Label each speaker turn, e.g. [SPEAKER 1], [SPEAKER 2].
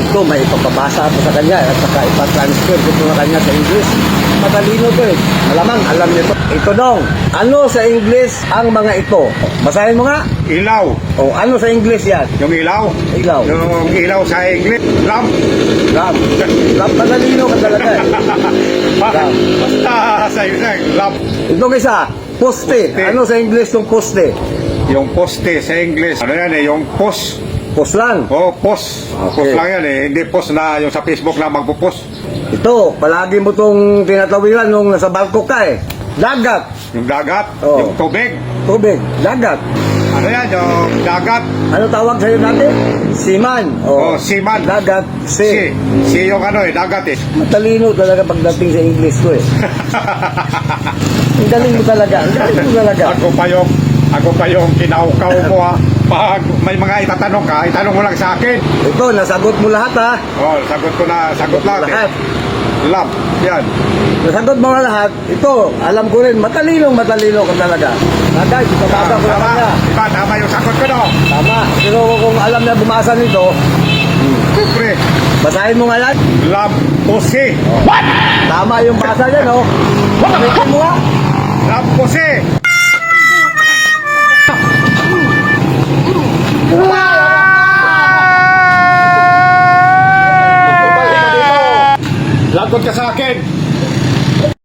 [SPEAKER 1] Ito, may ipapabasa ako sa kanya at saka ipatransfer ko sa kanya sa English. Matalino to eh. Malamang alam niyo to. Ito dong, ano sa English ang mga ito? Basahin mo nga.
[SPEAKER 2] Ilaw.
[SPEAKER 1] O, ano sa English yan?
[SPEAKER 2] Yung ilaw.
[SPEAKER 1] Ilaw.
[SPEAKER 2] Yung ilaw sa English. Lamp.
[SPEAKER 1] Lamp. Lamp, matalino ka talaga eh. Lamp.
[SPEAKER 2] Basta sa lamp.
[SPEAKER 1] Itong isa, poste.
[SPEAKER 2] Poste.
[SPEAKER 1] Ano sa English yung poste?
[SPEAKER 2] Yung poste sa English. Ano yan eh, yung post.
[SPEAKER 1] Post lang.
[SPEAKER 2] Oh, post.
[SPEAKER 1] Okay.
[SPEAKER 2] Post lang yan eh. Hindi post na yung sa Facebook na magpo-post.
[SPEAKER 1] Ito, palagi mo itong tinatawiran nung nasa barko ka eh. Dagat.
[SPEAKER 2] Yung dagat.
[SPEAKER 1] Oh.
[SPEAKER 2] Yung tubig.
[SPEAKER 1] Tubig. Dagat.
[SPEAKER 2] Ano yan? Yung dagat.
[SPEAKER 1] Ano tawag sa'yo dati? Seaman.
[SPEAKER 2] Oh, seaman.
[SPEAKER 1] Dagat.
[SPEAKER 2] Si. Si yung ano eh, dagat eh.
[SPEAKER 1] Matalino talaga pagdating sa English ko eh. Ang galing mo talaga. Ang galing mo talaga.
[SPEAKER 2] Ako pa yung kinaukaw mo ha. Pag may mga itatanong ka, itanong mo lang sa akin.
[SPEAKER 1] Ito, nasagot mo lahat ha.
[SPEAKER 2] Oh, sagot ko na, sagot lahat
[SPEAKER 1] Lahat.
[SPEAKER 2] eh. Lamp. Yan.
[SPEAKER 1] Nasagot mo na lahat. Ito, alam ko rin, matalino ka talaga. Agad, itabasa ko na
[SPEAKER 2] Tama.
[SPEAKER 1] kanya.
[SPEAKER 2] Diba, tama yung sagot ko no?
[SPEAKER 1] Tama. Pero kung alam na bumasa nito,
[SPEAKER 2] Siyempre,
[SPEAKER 1] basahin mo nga yan.
[SPEAKER 2] lamp pusi.
[SPEAKER 1] Tama yung basa niya, no? Ulitin mo nga.
[SPEAKER 2] Lamp pusi. Lagot ka sa akin.